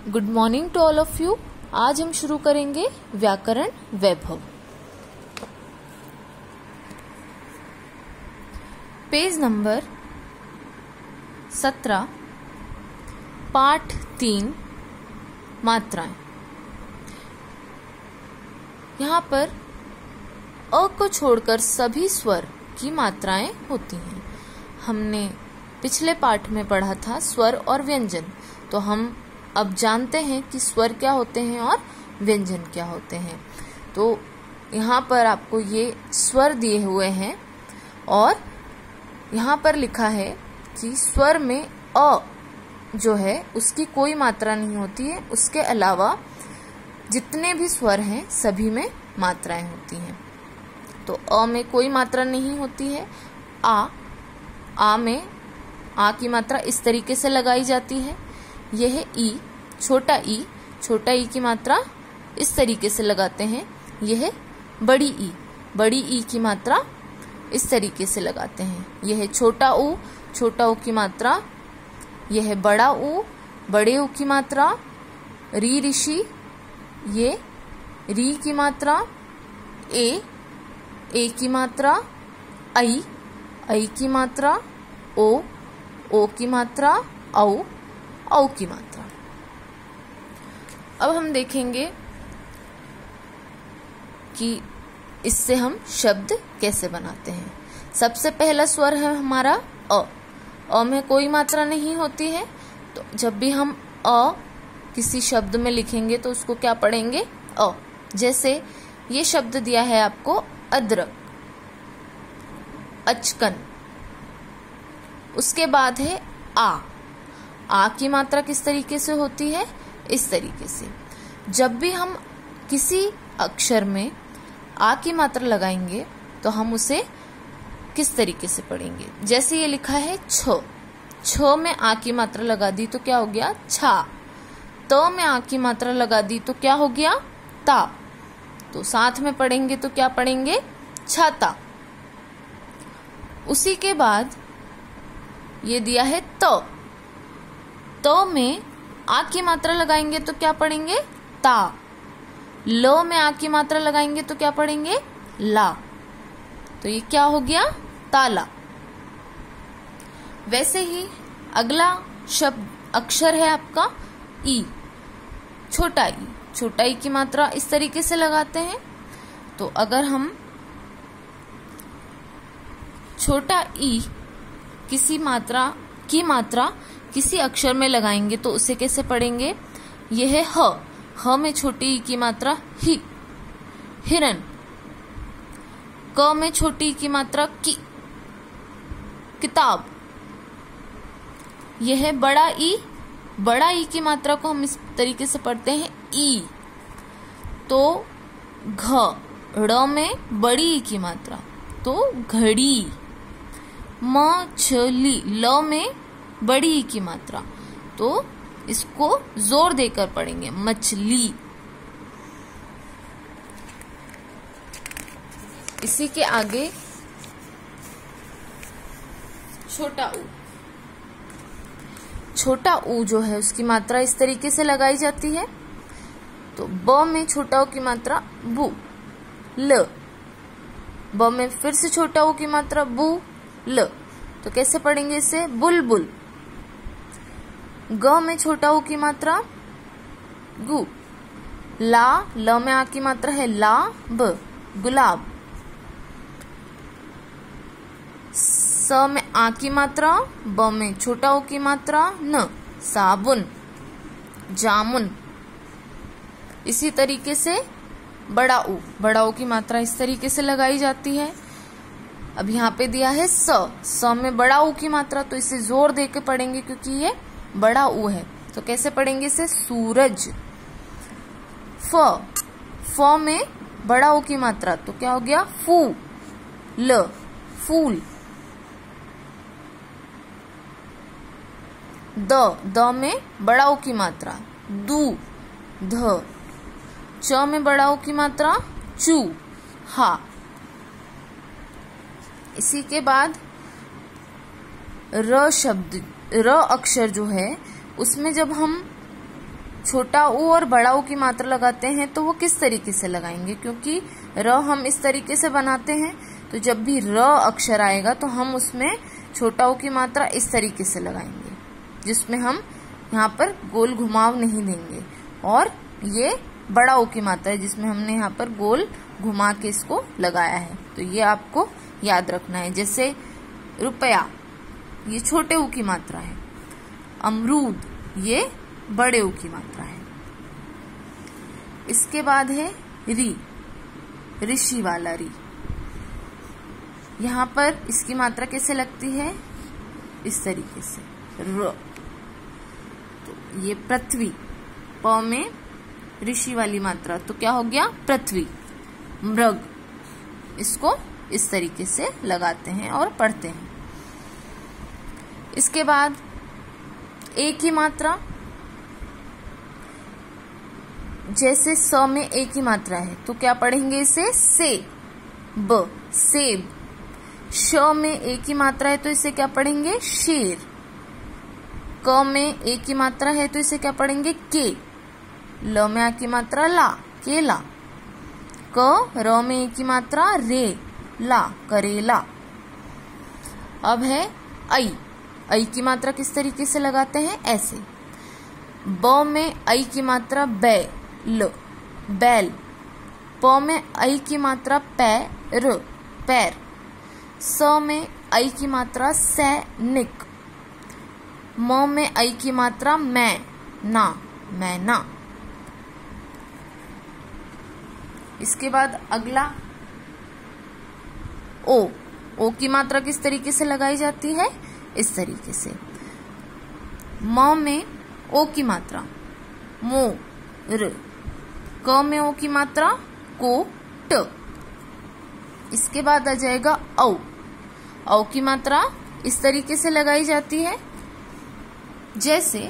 Good morning to all of you. आज हम शुरू करेंगे व्याकरण वैभव। पेज नंबर 17, पाठ 3, मात्राएं। यहाँ पर अ को छोड़कर सभी स्वर की मात्राएं होती हैं। हमने पिछले पाठ में पढ़ा था स्वर और व्यंजन, तो हम अब जानते हैं कि स्वर क्या होते हैं और व्यंजन क्या होते हैं। तो यहाँ पर आपको ये स्वर दिए हुए हैं और यहाँ पर लिखा है कि स्वर में अ जो है उसकी कोई मात्रा नहीं होती है, उसके अलावा जितने भी स्वर हैं सभी में मात्राएं होती हैं। तो अ में कोई मात्रा नहीं होती है। आ में आ की मात्रा इस तरीके से लगाई जाती है। यह है ई, छोटा ई की मात्रा इस तरीके से लगाते हैं। यह है बड़ी ई की मात्रा इस तरीके से लगाते हैं। यह है छोटा ऊ की मात्रा। यह है बड़ा ऊ, बड़े ऊ की मात्रा। री ऋषि, ये री की मात्रा। ए की मात्रा। आई की मात्रा। ओ की मात्रा। औ की मात्रा। अब हम देखेंगे कि इससे हम शब्द कैसे बनाते हैं। सबसे पहला स्वर है हमारा अ में कोई मात्रा नहीं होती है। तो जब भी हम अ किसी शब्द में लिखेंगे तो उसको क्या पढ़ेंगे? अ। जैसे ये शब्द दिया है आपको अदरक, अचकन। उसके बाद है आ की मात्रा किस तरीके से होती है? इस तरीके से। जब भी हम किसी अक्षर में आ की मात्रा लगाएंगे तो हम उसे किस तरीके से पढ़ेंगे? जैसे ये लिखा है छ में आ की मात्रा लगा दी तो क्या हो गया? छा। त में आ की मात्रा लगा दी तो क्या हो गया? ता। तो साथ में पढ़ेंगे तो क्या पढ़ेंगे? छाता। उसी के बाद ये दिया है तो में आ की मात्रा लगाएंगे तो क्या पढ़ेंगे? ता। ल में आ की मात्रा लगाएंगे तो क्या पढ़ेंगे? ला। तो ये क्या हो गया? ताला। वैसे ही अगला शब्द अक्षर है आपका ई, छोटा ई की मात्रा इस तरीके से लगाते हैं। तो अगर हम छोटा ई किसी मात्रा किसी अक्षर में लगाएंगे तो उसे कैसे पढ़ेंगे? यह है ह में छोटी ई की मात्रा ही, हिरन। क में छोटी ई की मात्रा की, किताब। यह है बड़ा ई की मात्रा को हम इस तरीके से पढ़ते हैं ई। तो ढ़ में बड़ी ई की मात्रा तो घड़ी। मछली, ल में बड़ी ई की मात्रा तो इसको जोर देकर पढ़ेंगे मछली। इसी के आगे छोटा ऊ जो है उसकी मात्रा इस तरीके से लगाई जाती है। तो ब में छोटा ऊ की मात्रा बू, ल। ब में फिर से छोटा ऊ की मात्रा बू, ल। तो कैसे पढ़ेंगे इसे? बुलबुल। ग में छोटा ऊ की मात्रा गु, ला। ल में आ की मात्रा है ला, ब, गुलाब। स में आ की मात्रा, ब में छोटा ऊ की मात्रा न, साबुन, जामुन। इसी तरीके से बड़ा ऊ की मात्रा इस तरीके से लगाई जाती है। अब यहाँ पे दिया है स में बड़ा ऊ की मात्रा तो इसे जोर देकर पढ़ेंगे क्योंकि ये बड़ा ऊ है। तो कैसे पढ़ेंगे इसे? सूरज। फ में बड़ा ऊ की मात्रा तो क्या हो गया? ल, फूल। द में बड़ा ऊ की मात्रा दू, ध। च में बड़ा ऊ की मात्रा चू, हा। इसी के बाद र अक्षर जो है उसमें जब हम छोटा ऊ और बड़ा ऊ की मात्रा लगाते हैं तो वो किस तरीके से लगाएंगे, क्योंकि र हम इस तरीके से बनाते हैं, तो जब भी र अक्षर आएगा तो हम उसमें छोटा ऊ की मात्रा इस तरीके से लगाएंगे, जिसमें हम यहाँ पर गोल घुमाव नहीं देंगे। और ये बड़ा ऊ की मात्रा है जिसमें हमने यहाँ पर गोल घुमा के इसको लगाया है। तो ये आपको याद रखना है। जैसे रुपया, ये छोटे ऊ की मात्रा है। अमरूद, ये बड़े ऊ की मात्रा है। इसके बाद है री, ऋषि वाला री। यहाँ पर इसकी मात्रा कैसे लगती है, इस तरीके से र। तो ये पृथ्वी, प में ऋषि वाली मात्रा, तो क्या हो गया पृथ्वी। मृग, इसको इस तरीके से लगाते हैं और पढ़ते हैं। इसके बाद ए की मात्रा, जैसे स में ए की मात्रा है तो क्या पढ़ेंगे इसे से, ब, सेब। श में ए की मात्रा है तो इसे क्या पढ़ेंगे शेर। क में ए की मात्रा है तो इसे क्या पढ़ेंगे के। ल में आ की मात्रा ला, केला। क, र में ए की मात्रा रे, ला, करेला। अब है ऐ। ऐ की मात्रा किस तरीके से लगाते हैं, ऐसे। ब में ऐ की मात्रा बै, ल, बैल। प में ऐ की मात्रा पै, र, पैर। स में ऐ की मात्रा सै, निक। म में ऐ की मात्रा मैं, ना, मैना। इसके बाद अगला ओ। ओ की मात्रा किस तरीके से लगाई जाती है, इस तरीके से। म में ओ की मात्रा मो, र। क में ओ की मात्रा को, ट। इसके बाद आ जाएगा औ। औ की मात्रा इस तरीके से लगाई जाती है, जैसे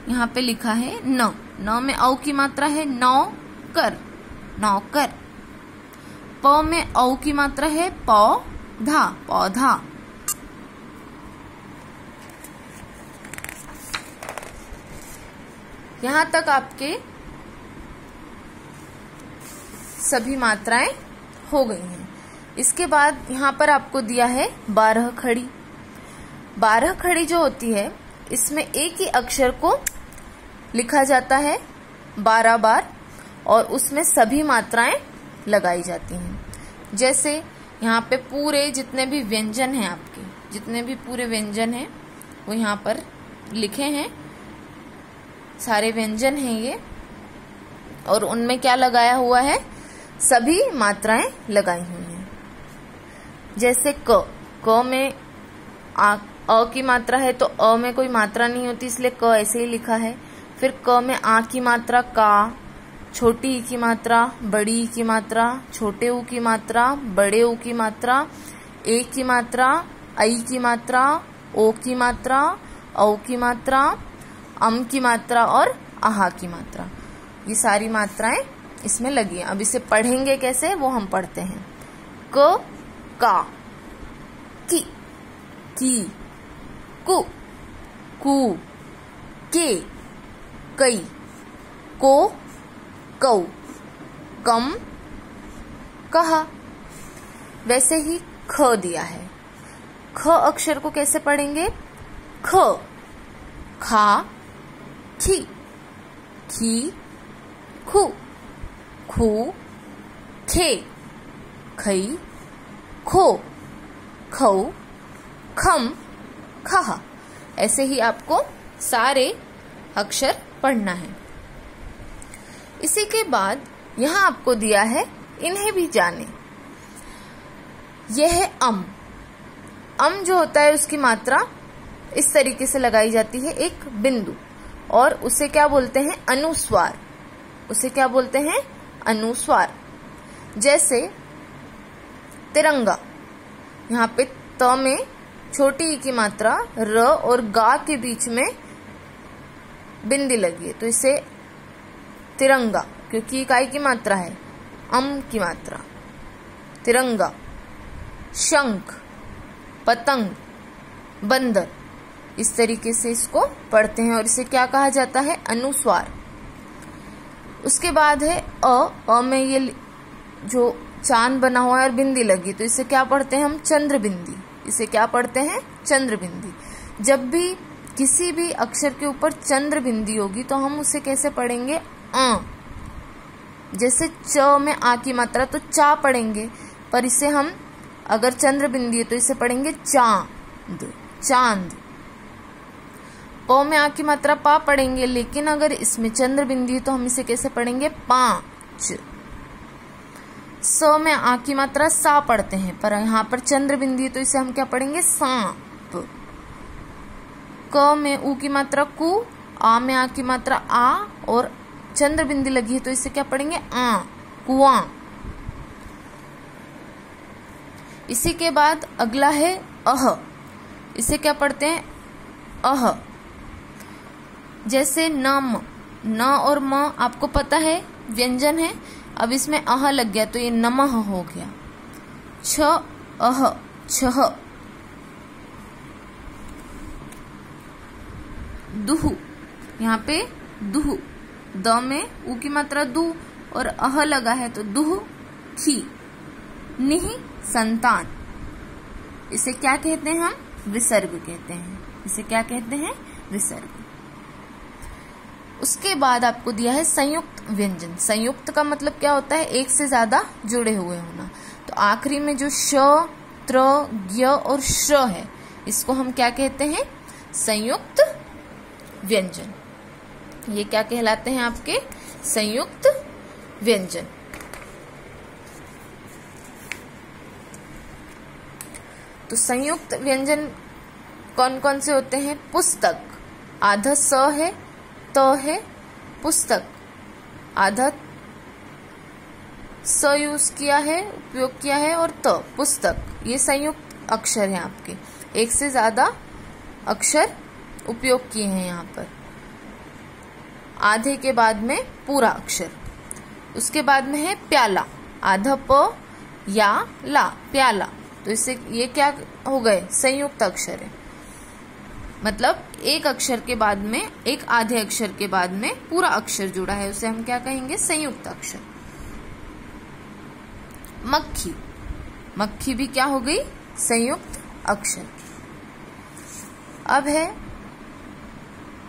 यहाँ पे लिखा है न। न में औ की मात्रा है नौ, कर, नौकर। प में औ की मात्रा है पौधा, पौधा। यहां तक आपके सभी मात्राएं हो गई हैं। इसके बाद यहाँ पर आपको दिया है 12 खड़ी। 12 खड़ी जो होती है, इसमें एक ही अक्षर को लिखा जाता है 12 बार और उसमें सभी मात्राएं लगाई जाती हैं। जैसे यहाँ पे पूरे जितने भी व्यंजन हैं, आपके जितने भी पूरे व्यंजन हैं वो यहाँ पर लिखे हैं, सारे व्यंजन हैं ये, और उनमें क्या लगाया हुआ है, सभी मात्राएं लगाई हुई हैं। जैसे क। क में अ की मात्रा है तो अ में कोई मात्रा नहीं होती, इसलिए क ऐसे ही लिखा है। फिर क में आ की मात्रा का, छोटी ई की मात्रा, बड़ी ई की मात्रा, छोटे ऊ की मात्रा, बड़े ऊ की मात्रा, ए की मात्रा, आई की मात्रा, ओ की मात्रा, औ की मात्रा, अम की मात्रा और आहा की मात्रा। ये सारी मात्राएं इसमें लगी हैं। अब इसे पढ़ेंगे कैसे, वो हम पढ़ते हैं। क, का, की, कु, कू, के, कई, को, कौ, कम, कहा। वैसे ही ख दिया है। ख अक्षर को कैसे पढ़ेंगे, ख, खा, खी, खी, खू, खू, खे, खई, खो, खौ, खम, खहा। ऐसे ही आपको सारे अक्षर पढ़ना है। इसी के बाद यहाँ आपको दिया है इन्हें भी जाने। यह है अम। अम जो होता है उसकी मात्रा इस तरीके से लगाई जाती है, एक बिंदु, और उसे क्या बोलते हैं, अनुस्वार। उसे क्या बोलते हैं, अनुस्वार। जैसे तिरंगा, यहाँ पे त में छोटी ई की मात्रा, र और गा के बीच में बिंदी लगी है तो इसे तिरंगा, क्योंकि इकाई की मात्रा है, अम की मात्रा, तिरंगा। शंख, पतंग, बंदर, इस तरीके से इसको पढ़ते हैं और इसे क्या कहा जाता है, अनुस्वार। उसके बाद है अ में ये जो चांद बना हुआ है और बिंदी लगी, तो इसे क्या पढ़ते हैं हम? चंद्र बिंदी। इसे क्या पढ़ते हैं? चंद्र बिंदी। जब भी किसी भी अक्षर के ऊपर चंद्र बिंदी होगी तो हम उसे कैसे पढ़ेंगे? अ। जैसे च में आ की मात्रा तो चा पढ़ेंगे, पर इसे हम अगर चंद्र बिंदी है तो इसे पढ़ेंगे चांद, चांद। प में आ की मात्रा पा पढ़ेंगे, लेकिन अगर इसमें चंद्र बिंदी है तो हम इसे कैसे पढ़ेंगे? पांच। स में आ की मात्रा सा पढ़ते हैं, पर यहाँ पर चंद्र बिंदी है तो इसे हम क्या पढ़ेंगे? सांप। क में ऊ की मात्रा कु, आ में आ की मात्रा आ और चंद्र बिंदी लगी है तो इसे क्या पढ़ेंगे? आ, कुआं। इसी के बाद अगला है अह। इसे क्या पढ़ते हैं? अह। जैसे नम, न और म आपको पता है व्यंजन है, अब इसमें अह लग गया तो ये नमः हो गया। छ अह, छह। दुहु, यहाँ पे दुहु, द में ऊ की मात्रा दू और अह लगा है तो दुहु खी। निहि, संतान। इसे क्या कहते हैं हम? विसर्ग कहते हैं। इसे क्या कहते हैं? विसर्ग। उसके बाद आपको दिया है संयुक्त व्यंजन। संयुक्त का मतलब क्या होता है? एक से ज्यादा जुड़े हुए होना। तो आखिरी में जो श, त्र, ज्ञ और श्र है, इसको हम क्या कहते हैं? संयुक्त व्यंजन। ये क्या कहलाते हैं आपके? संयुक्त व्यंजन। तो संयुक्त व्यंजन कौन कौन से होते हैं? पुस्तक, आधा स है, त है, पुस्तक आधा स यूज किया है, उपयोग किया है, और त, पुस्तक। ये संयुक्त अक्षर हैं आपके, एक से ज्यादा अक्षर उपयोग किए हैं यहाँ पर। आधे के बाद में पूरा अक्षर। उसके बाद में है प्याला, आधा प या ला, प्याला। तो इससे ये क्या हो गए? संयुक्त अक्षर है, मतलब एक अक्षर के बाद में, एक आधे अक्षर के बाद में पूरा अक्षर जुड़ा है, उसे हम क्या कहेंगे? संयुक्त अक्षर। मक्खी, मक्खी भी क्या हो गई? संयुक्त अक्षर। अब है